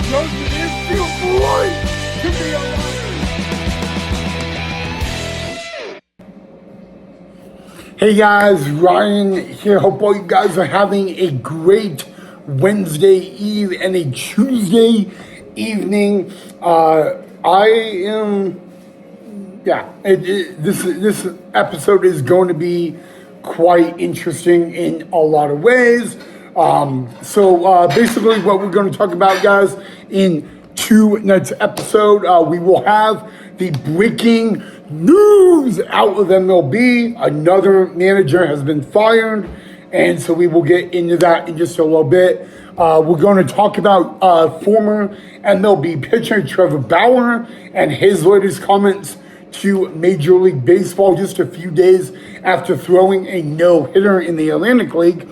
Jones is too bright to be alive. Hey guys, Ryan here. Hope all you guys are having a great Wednesday Eve and a Tuesday evening. This episode is going to be quite interesting in a lot of ways. Basically, what we're going to talk about, guys, in tonight's episode, we will have the breaking news out of MLB. Another manager has been fired, and so we will get into that in just a little bit. We're going to talk about former MLB pitcher Trevor Bauer and his latest comments to Major League Baseball just a few days after throwing a no-hitter in the Atlantic League.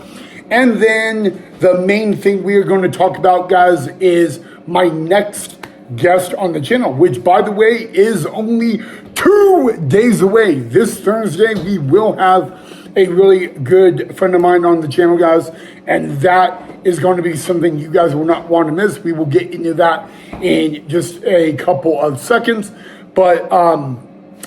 And then the main thing we are going to talk about, guys, is my next guest on the channel, which, by the way, is only 2 days away. This Thursday, we will have a really good friend of mine on the channel, guys, and that is going to be something you guys will not want to miss. We will get into that in just a couple of seconds, but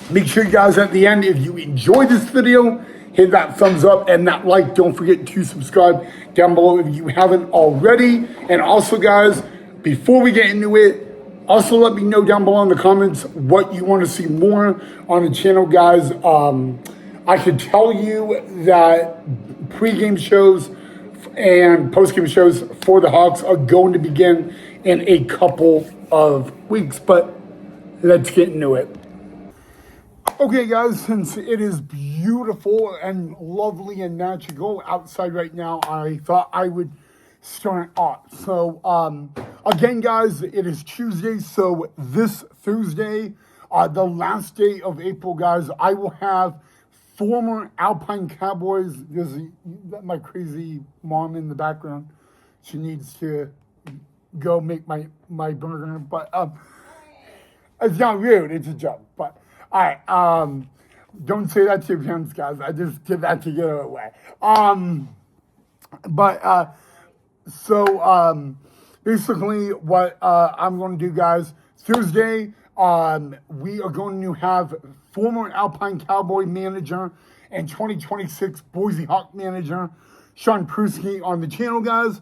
make sure you guys at the end, if you enjoy this video, hit that thumbs up and that like. Don't forget to subscribe down below if you haven't already. And also, guys, before we get into it, also let me know down below in the comments what you want to see more on the channel, guys. I can tell you that pregame shows and postgame shows for the Hawks are going to begin in a couple of weeks, but let's get into it. Okay, guys, since it is beautiful and lovely and magical outside right now, I thought I would start off. So, again, guys, it is Tuesday, so this Thursday, the last day of April, guys, I will have former Alpine Cowboys. There's my crazy mom in the background. She needs to go make my burger, but it's not rude, it's a joke, but all right, don't say that to your parents, guys. I just did that to get it away. Basically what I'm going to do, guys, Thursday, we are going to have former Alpine Cowboy manager and 2026 Boise Hawk manager Sean Prusky on the channel, guys.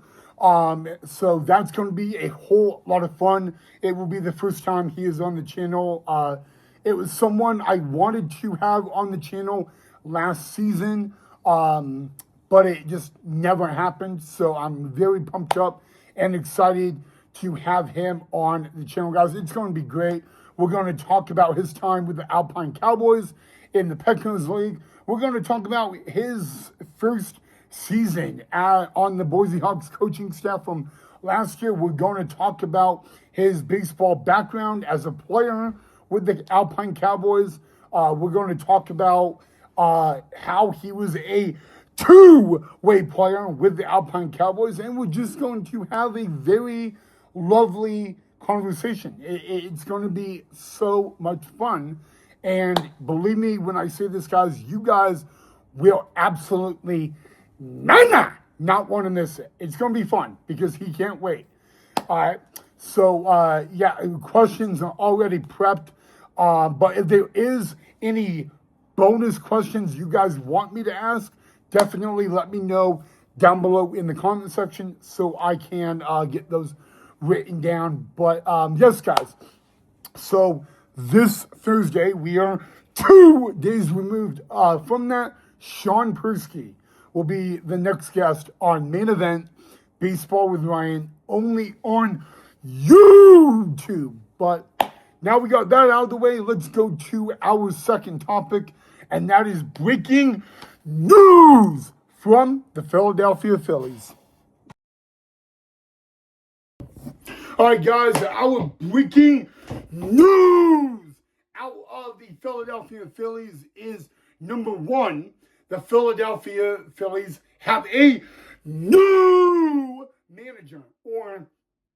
So that's going to be a whole lot of fun. It will be the first time he is on the channel. It was someone I wanted to have on the channel last season, but it just never happened. So I'm very pumped up and excited to have him on the channel, guys. It's going to be great. We're going to talk about his time with the Alpine Cowboys in the Petco's League. We're going to talk about his first season on the Boise Hawks coaching staff from last year. We're going to talk about his baseball background as a player with the Alpine Cowboys. We're going to talk about how he was a two-way player with the Alpine Cowboys, and we're just going to have a very lovely conversation. It's going to be so much fun, and believe me when I say this, guys, you guys will absolutely not want to miss it. It's going to be fun because he can't wait. All right. So, questions are already prepped. But if there is any bonus questions you guys want me to ask, definitely let me know down below in the comment section so I can get those written down. But yes, guys. So this Thursday, we are 2 days removed from that. Sean Prusky will be the next guest on Main Event Baseball with Ryan, only on YouTube. But now we got that out of the way, let's go to our second topic, and that is breaking news from the Philadelphia Phillies. All right, guys, our breaking news out of the Philadelphia Phillies is number one. The Philadelphia Phillies have a new manager or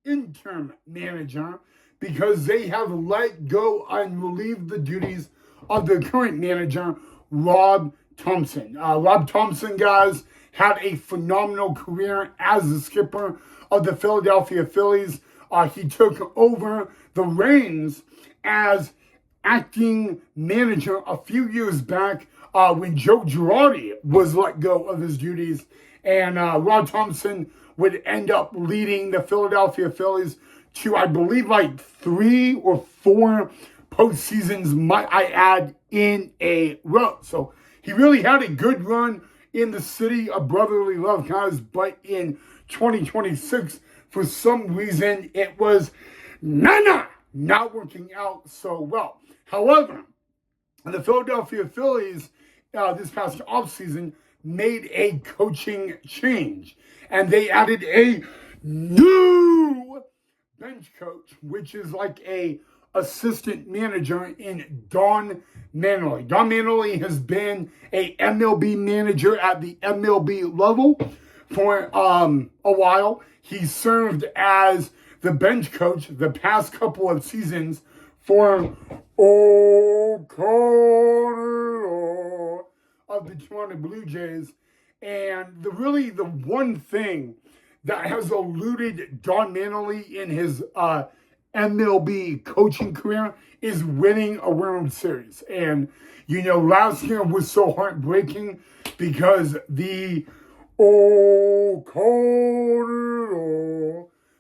interim manager because they have let go and relieved the duties of the current manager, Rob Thompson. Rob Thompson, guys, had a phenomenal career as the skipper of the Philadelphia Phillies. he took over the reins as acting manager a few years back when Joe Girardi was let go of his duties, and Rod Thompson would end up leading the Philadelphia Phillies to, I believe, like 3 or 4 postseasons, might I add, in a row. So he really had a good run in the city of brotherly love, guys, but in 2026, for some reason, it was not working out so well. However, the Philadelphia Phillies this past offseason made a coaching change, and they added a new bench coach, which is like a assistant manager in Don Mattingly. Don Mattingly has been a MLB manager at the MLB level for a while. He served as the bench coach the past couple of seasons for of the Toronto Blue Jays. And the one thing that has eluded Don Mattingly in his MLB coaching career is winning a World Series. And, last year was so heartbreaking because the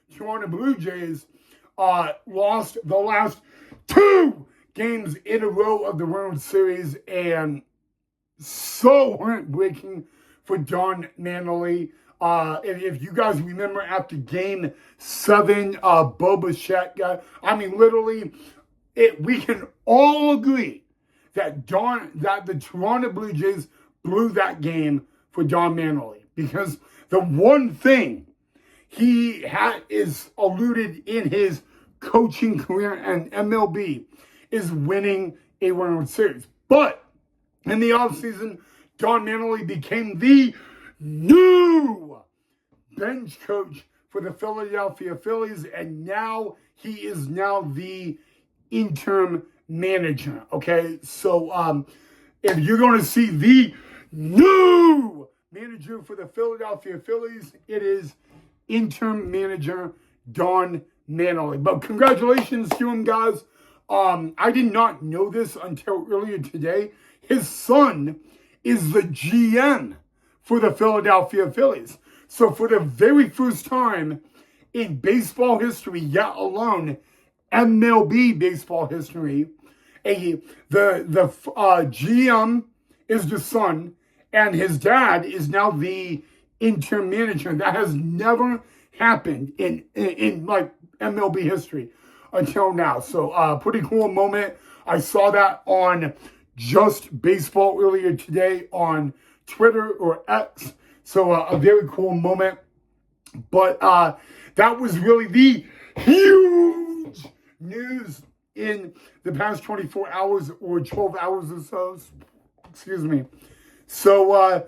Toronto Blue Jays lost the last 2 games in a row of the World Series, and so heartbreaking for Don Mattingly. If you guys remember after Game 7, Bo Bichette got, literally, we can all agree that the Toronto Blue Jays blew that game for Don Mattingly, because the one thing he is eluded in his coaching career and MLB is winning a World Series. But in the offseason, Don Mattingly became the new bench coach for the Philadelphia Phillies, and now he is the interim manager. Okay, so if you're going to see the new manager for the Philadelphia Phillies, it is interim manager Don Mattingly. But congratulations to him, guys. I did not know this until earlier today. His son is the GM for the Philadelphia Phillies. So for the very first time in baseball history, yet alone MLB baseball history, the GM is the son, and his dad is now the interim manager. That has never happened in like MLB history until now. So pretty cool moment. I saw that on Just Baseball earlier today on Twitter or X. So a very cool moment. But that was really the huge news in the past 24 hours or 12 hours or so. Excuse me. So,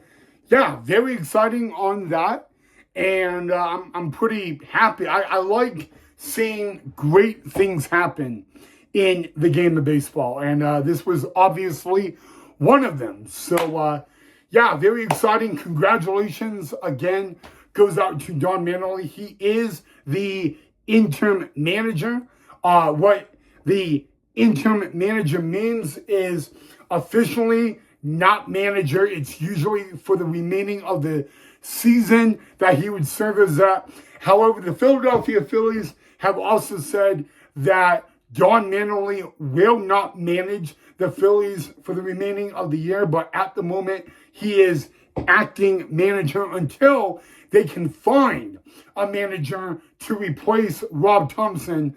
yeah, very exciting on that. And I'm pretty happy. I like seeing great things happen in the game of baseball. And this was obviously one of them. So, yeah, very exciting. Congratulations again goes out to Don Mattingly. He is the interim manager. What the interim manager means is officially not manager. It's usually for the remaining of the season that he would serve as that. However, the Philadelphia Phillies have also said that Don Mattingly will not manage the Phillies for the remaining of the year, but at the moment, he is acting manager until they can find a manager to replace Rob Thompson.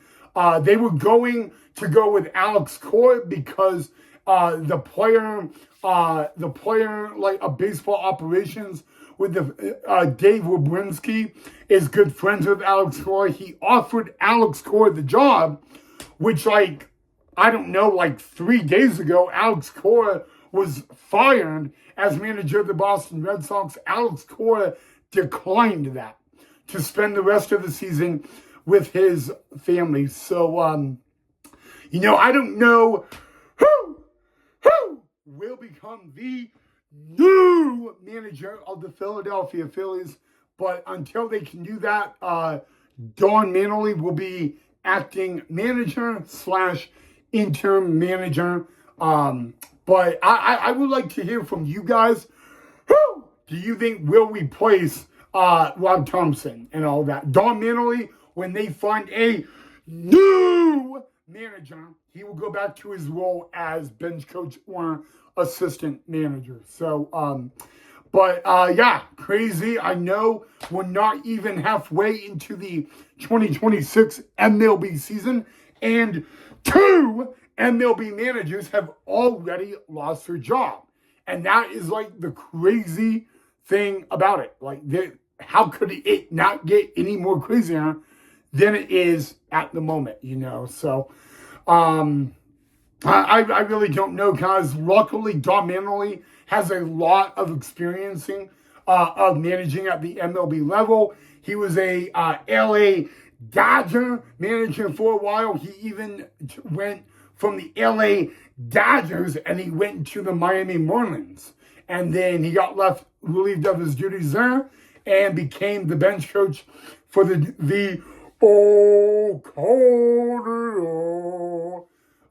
They were going to go with Alex Cora because the player like a baseball operations with the Dave Wabrinski is good friends with Alex Cora. He offered Alex Cora the job, which I don't know, 3 days ago, Alex Cora was fired as manager of the Boston Red Sox. Alex Cora declined that to spend the rest of the season with his family. So, I don't know who will become the new manager of the Philadelphia Phillies, but until they can do that, Don Manley will be acting manager slash interim manager. But I would like to hear from you guys. Who do you think will replace Rob Thompson and all that? Don Manley, when they find a new manager, he will go back to his role as bench coach or assistant manager. So, yeah, crazy. I know we're not even halfway into the 2026 MLB season, and 2 MLB managers have already lost their job. And that is like the crazy thing about it. Like, how could it not get any more crazier than it is at the moment, you know? So, I really don't know, guys. Luckily, Don Manley has a lot of experience of managing at the MLB level. He was a LA Dodger manager for a while. He even went from the LA Dodgers and he went to the Miami Marlins. And then he got relieved of his duties there and became the bench coach for the corner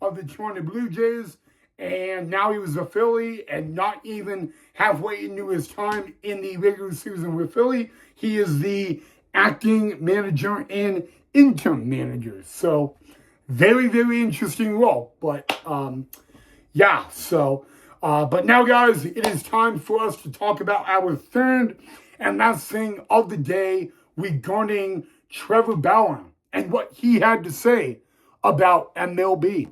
of the Toronto Blue Jays. And now he was a Philly, and not even halfway into his time in the regular season with Philly, he is the acting manager and interim manager. So very, very interesting role. But yeah, so but now, guys, it is time for us to talk about our third and last thing of the day regarding Trevor Bauer and what he had to say about MLB.